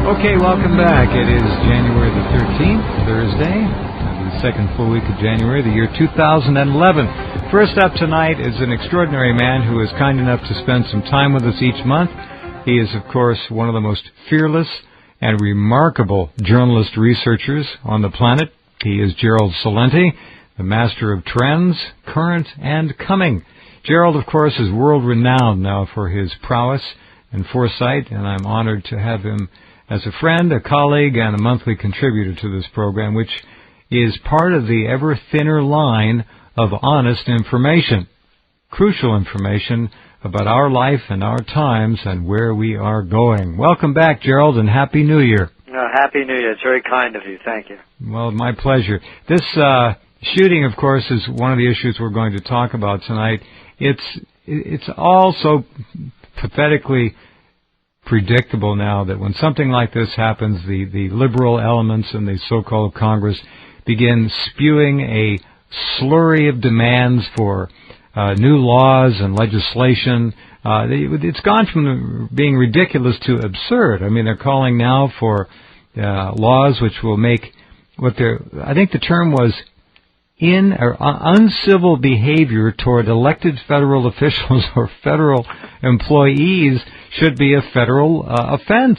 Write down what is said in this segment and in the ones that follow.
Okay, welcome back. It is January the 13th, Thursday, the second full week of January, the year 2011. First up tonight is an extraordinary man who is kind enough to spend some time with us each month. He is, of course, one of the most fearless and remarkable journalist researchers on the planet. He is Gerald Celente, the master of trends, current and coming. Gerald, of course, is world-renowned now for his prowess and foresight, and I'm honored to have him as a friend, a colleague, and a monthly contributor to this program, which is part of the ever thinner line of honest information, crucial information about our life and our times and where we are going. Welcome back, Gerald, and Happy New Year. Happy New Year. It's very kind of you. Thank you. Well, my pleasure. This shooting, of course, is one of the issues we're going to talk about tonight. It's all so pathetically predictable now that when something like this happens, the liberal elements in the so-called Congress begin spewing a slurry of demands for new laws and legislation. It's gone from being ridiculous to absurd. I mean, they're calling now for laws which will make I think the term was uncivil behavior toward elected federal officials or federal employees should be a federal offense.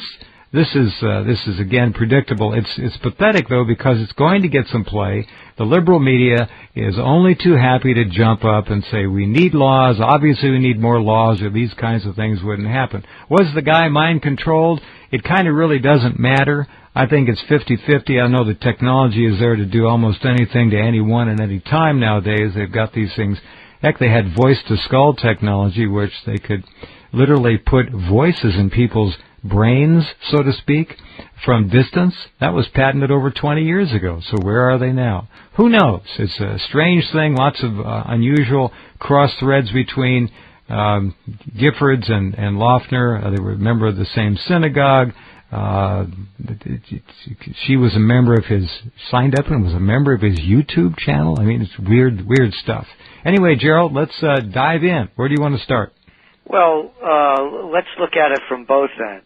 This is again predictable. It's pathetic though because it's going to get some play. The liberal media is only too happy to jump up and say we need laws. Obviously, we need more laws, or these kinds of things wouldn't happen. Was the guy mind controlled? It kind of really doesn't matter. I think it's 50-50. I know the technology is there to do almost anything to anyone at any time nowadays. They've got these things. Heck, they had voice-to-skull technology, which they could literally put voices in people's brains, so to speak, from distance. That was patented over 20 years ago. So where are they now? Who knows? It's a strange thing. Lots of unusual cross-threads between Giffords and Loeffner. They were a member of the same synagogue. She was a member of his, signed up and was a member of his YouTube channel. I mean, it's weird stuff. Anyway, Gerald, let's dive in. Where do you want to start? Well, let's look at it from both ends.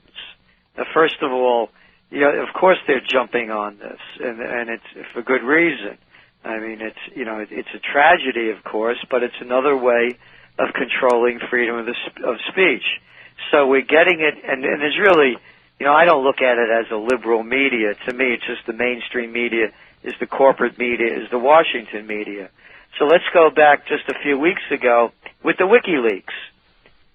First of all, of course they're jumping on this, and it's for good reason. I mean, it's a tragedy, of course, but it's another way of controlling freedom of speech. So we're getting it, and there's really, I don't look at it as a liberal media. To me, it's just the mainstream media is the corporate media, is the Washington media. So let's go back just a few weeks ago with the WikiLeaks.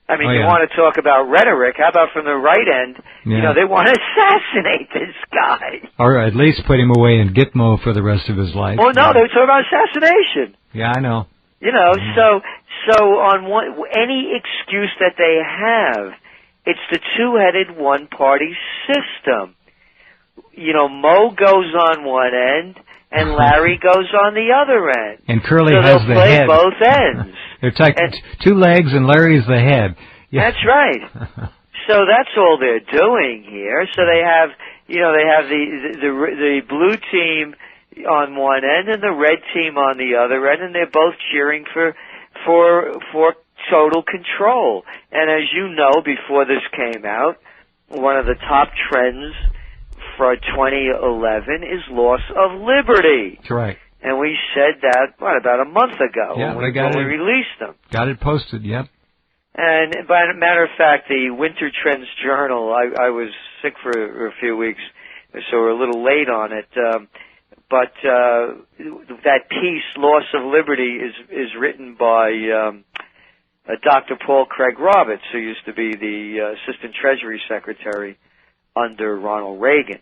I mean, you want to talk about rhetoric. How about from the right end? Yeah. They want to assassinate this guy. Or at least put him away in Gitmo for the rest of his life. Well, no, they're talking about assassination. Yeah, I know. So on any excuse that they have, it's the two-headed one-party system. Mo goes on one end, and Larry goes on the other end. And Curly so has they'll the play head. both ends. They're two legs, and Larry's the head. Yeah. That's right. So that's all they're doing here. So they have, they have the blue team on one end and the red team on the other end, and they're both cheering for total control. And as you know, before this came out, one of the top trends for 2011 is loss of liberty. That's right. And we said that, about a month ago when we released them. Got it posted, yep. And by a matter of fact, the Winter Trends Journal, I was sick for a few weeks, so we're a little late on it. But that piece, Loss of Liberty, is written by Dr. Paul Craig Roberts, who used to be the Assistant Treasury Secretary under Ronald Reagan.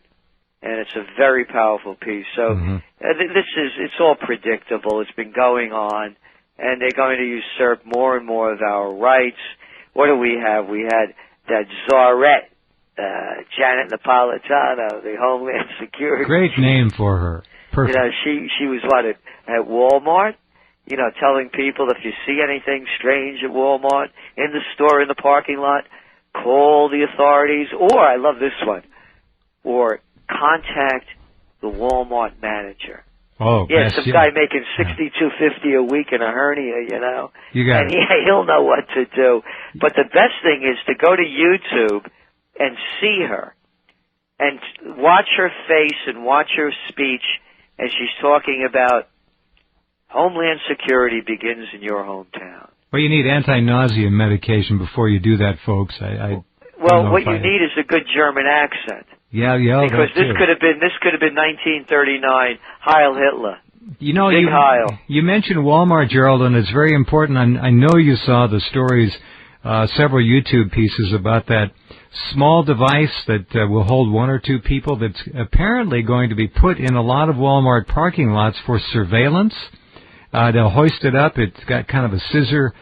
And it's a very powerful piece. So it's all predictable. It's been going on, and they're going to usurp more and more of our rights. What do we have? We had that czarette, Janet Napolitano, the Homeland Security. Great name for her. Perfect. She was at Walmart, telling people if you see anything strange at Walmart, in the store, in the parking lot, call the authorities, or, I love this one, or contact the Walmart manager. Oh, yeah, some guy making $62.50 a week in a hernia, You got and he'll know what to do. But the best thing is to go to YouTube and see her. and watch her face and watch her speech as she's talking about Homeland Security begins in your hometown. Well, you need anti-nausea medication before you do that, folks. Well, what you need is a good German accent. Yeah, because this could have been 1939. Heil Hitler. You know, Big Heil. You mentioned Walmart, Gerald, and it's very important. I know you saw the stories, several YouTube pieces about that small device that will hold one or two people that's apparently going to be put in a lot of Walmart parking lots for surveillance. They'll hoist it up. It's got kind of a scissor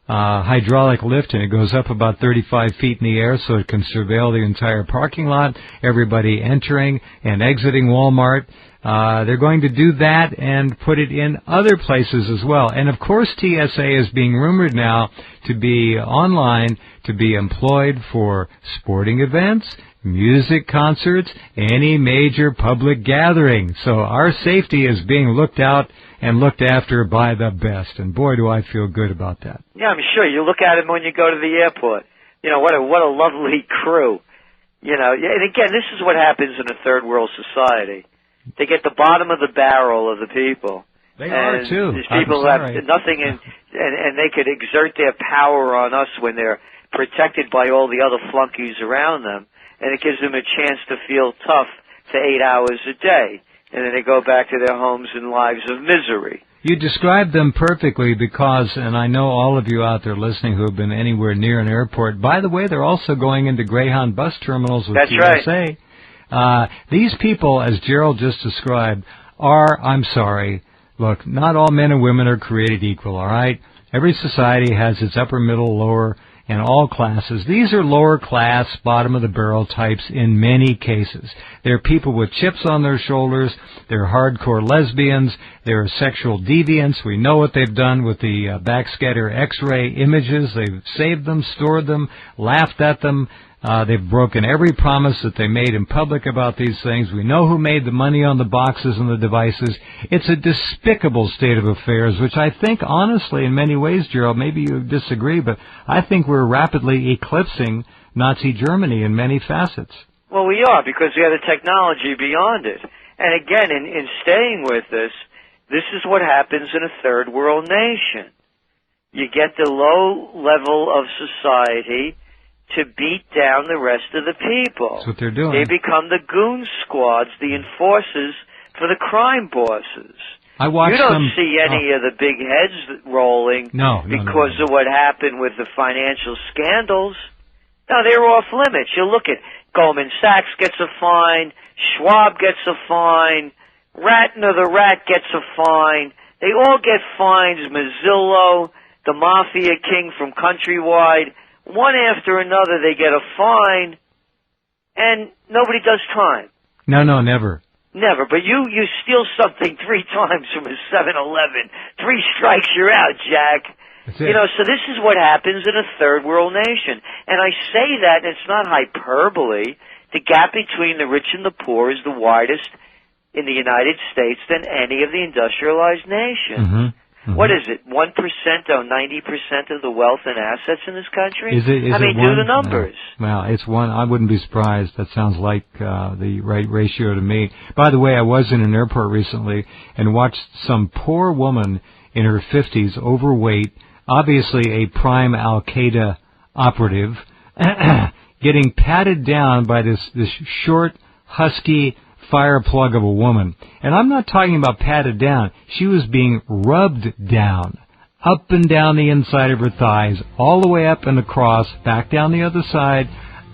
hydraulic lift, and it goes up about 35 feet in the air so it can surveil the entire parking lot, everybody entering and exiting Walmart. They're going to do that and put it in other places as well. And, of course, TSA is being rumored now to be online, to be employed for sporting events, music concerts, any major public gathering. So our safety is being looked out and looked after by the best. And, boy, do I feel good about that. Yeah, I'm sure. You look at them when you go to the airport. You know, what a lovely crew. You know, and again, this is what happens in a third world society. They get the bottom of the barrel of the people. They are, too. These people have nothing, and they could exert their power on us when they're protected by all the other flunkies around them, and it gives them a chance to feel tough for 8 hours a day, and then they go back to their homes and lives of misery. You described them perfectly because, and I know all of you out there listening who have been anywhere near an airport, by the way, they're also going into Greyhound bus terminals with TSA. That's right. These people, as Gerald just described, are, I'm sorry, look, not all men and women are created equal, all right? Every society has its upper, middle, lower, and all classes. These are lower class, bottom of the barrel types in many cases. They're people with chips on their shoulders. They're hardcore lesbians. They're sexual deviants. We know what they've done with the backscatter X-ray images. They've saved them, stored them, laughed at them. They've broken every promise that they made in public about these things. We know who made the money on the boxes and the devices. It's a despicable state of affairs, which I think, honestly, in many ways, Gerald, maybe you disagree, but I think we're rapidly eclipsing Nazi Germany in many facets. Well, we are, because we have the technology beyond it. And again, in staying with this is what happens in a third world nation. You get the low level of society to beat down the rest of the people. That's what they're doing. They become the goon squads, the enforcers for the crime bosses. I watched You don't see any of the big heads rolling because of what happened with the financial scandals. No, they're off limits. You look at Goldman Sachs gets a fine, Schwab gets a fine, Ratner the Rat gets a fine. They all get fines. Mazzillo, the Mafia King from Countrywide, one after another, they get a fine, and nobody does time. No, never. Never. But you steal something 3 times from a 7-Eleven. 3 strikes, you're out, Jack. That's it. You know, so this is what happens in a third world nation. And I say that, and it's not hyperbole. The gap between the rich and the poor is the widest in the United States than any of the industrialized nations. Mm-hmm. What is it? 1% own 90% of the wealth and assets in this country? Is it I mean, do the numbers. No. Well, it's one. I wouldn't be surprised. That sounds like the right ratio to me. By the way, I was in an airport recently and watched some poor woman in her 50s, overweight, obviously a prime Al-Qaeda operative, getting patted down by this short, husky fire plug of a woman. And I'm not talking about patted down. She was being rubbed down, up and down the inside of her thighs, all the way up and across, back down the other side,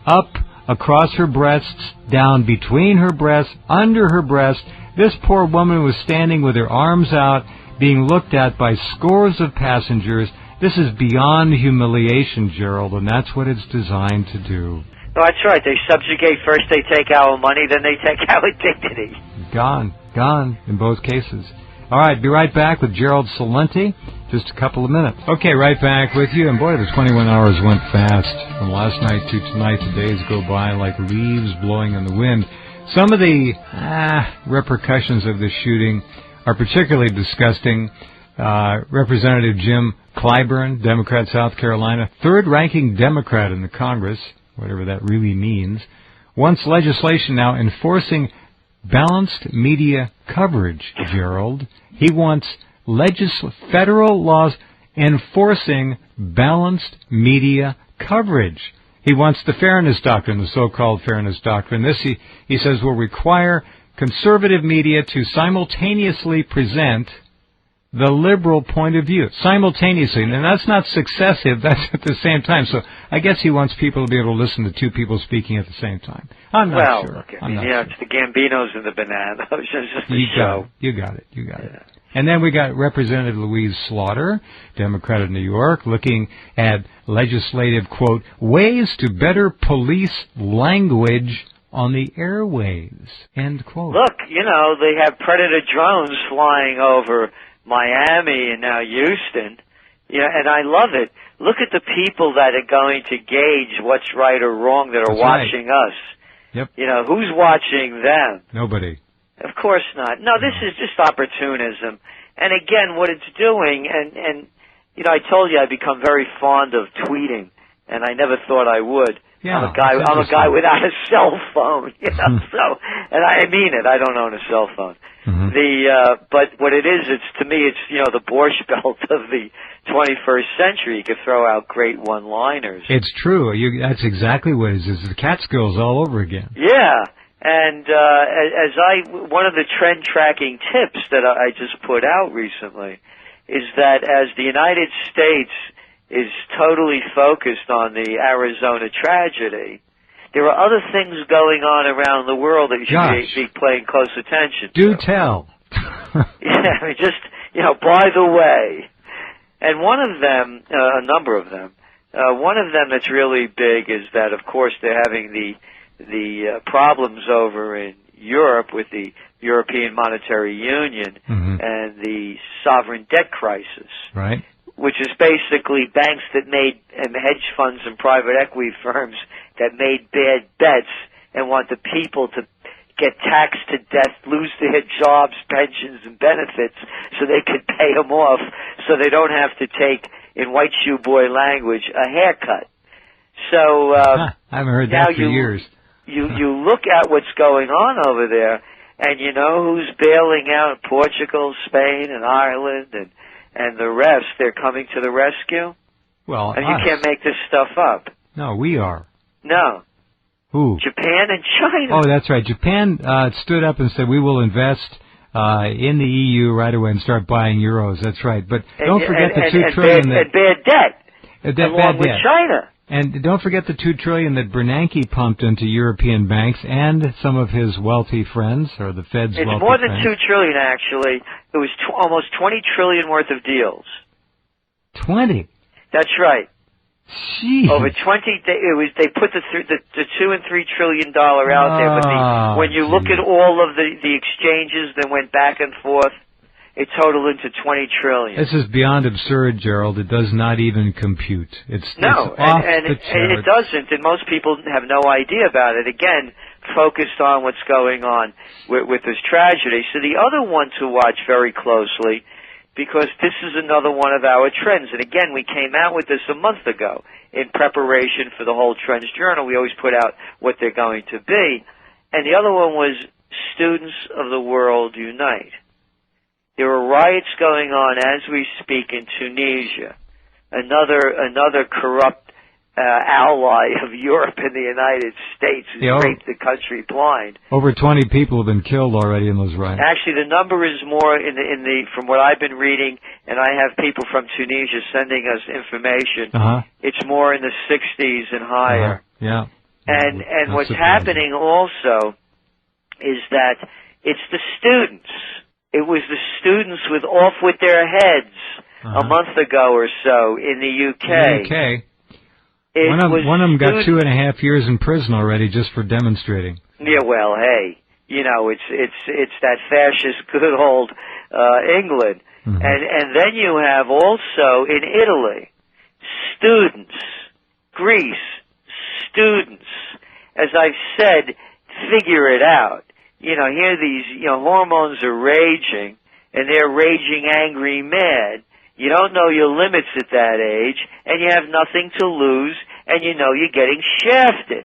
up across her breasts, down between her breasts, under her breast. This poor woman was standing with her arms out, being looked at by scores of passengers. This is beyond humiliation, Gerald, and that's what it's designed to do. No, that's right. They subjugate. First they take our money, then they take our dignity. Gone in both cases. All right, be right back with Gerald Celente. Just a couple of minutes. Okay, right back with you. And boy, the 21 hours went fast. From last night to tonight, the days go by like leaves blowing in the wind. Some of the repercussions of this shooting are particularly disgusting. Representative Jim Clyburn, Democrat, South Carolina, third-ranking Democrat in the Congress, whatever that really means, wants legislation now enforcing balanced media coverage, Gerald. He wants federal laws enforcing balanced media coverage. He wants the fairness doctrine, the so-called fairness doctrine. This, he says, will require conservative media to simultaneously present the liberal point of view. Simultaneously. And that's not successive, that's at the same time. So I guess he wants people to be able to listen to two people speaking at the same time. I'm not sure. Look, it's the Gambinos and the Bananas. It's just a show. You got it. And then we got Representative Louise Slaughter, Democrat of New York, looking at legislative, quote, ways to better police language on the airwaves, end quote. Look, they have Predator drones flying over Miami and now Houston. Yeah, and I love it. Look at the people that are going to gauge what's right or wrong that are watching us. Yep. Who's watching them? Nobody. Of course not. No, this is just opportunism. And again, what it's doing, and I told you I become very fond of tweeting, and I never thought I would. Yeah, I'm a guy without a cell phone, so, and I mean it, I don't own a cell phone. Mm-hmm. But what it is, to me, it's, the Borscht Belt of the 21st century. You could throw out great one-liners. It's true. That's exactly what it is. It's the Catskills all over again. Yeah. And one of the trend tracking tips that I just put out recently is that as the United States is totally focused on the Arizona tragedy, there are other things going on around the world that you should be paying close attention to. Do tell. Yeah, by the way. And one of them, a number of them, one of them that's really big is that, of course, they're having the problems over in Europe with the European Monetary Union and the sovereign debt crisis. Right. Which is basically banks that made, and hedge funds and private equity firms that made bad bets and want the people to get taxed to death, lose their jobs, pensions, and benefits so they could pay them off so they don't have to take, in white shoe boy language, a haircut. So I haven't heard that for years. You look at what's going on over there, and you know who's bailing out? Portugal, Spain, and Ireland, and the rest. They're coming to the rescue. Well, and you can't make this stuff up. No, we are. No. Who? Japan and China. Oh, that's right. Japan stood up and said we will invest in the EU right away and start buying euros. That's right. But don't forget the $2 trillion and bad debt. Along with China. And don't forget the $2 trillion that Bernanke pumped into European banks and some of his wealthy friends, or the Fed's wealthy friends. It's more than $2 trillion, actually. It was almost $20 trillion worth of deals. 20? That's right. Jeez. Over 20, they put the $2 and $3 trillion out there, but when you look at all of the exchanges that went back and forth, it totaled into $20 trillion. This is beyond absurd, Gerald. It does not even compute. It's off the charts. It doesn't, and most people have no idea about it. Again, focused on what's going on with this tragedy. So the other one to watch very closely, because this is another one of our trends. And again, we came out with this a month ago in preparation for the whole Trends Journal. We always put out what they're going to be. And the other one was Students of the World Unite. There are riots going on as we speak in Tunisia, another corrupt ally of Europe and the United States who's raped the country blind. Over 20 people have been killed already in those riots. Actually, the number is more from what I've been reading, and I have people from Tunisia sending us information. It's more in the 60s and higher. Yeah. And what's happening also is that it's the students. It was the students off with their heads a month ago or so in the UK. One of them got 2.5 years in prison already just for demonstrating. Yeah, well, hey, it's that fascist good old England, and then you have also in Italy students, Greece students. As I've said, figure it out. Here these hormones are raging, and they're raging angry mad. You don't know your limits at that age, and you have nothing to lose, and you're getting shafted.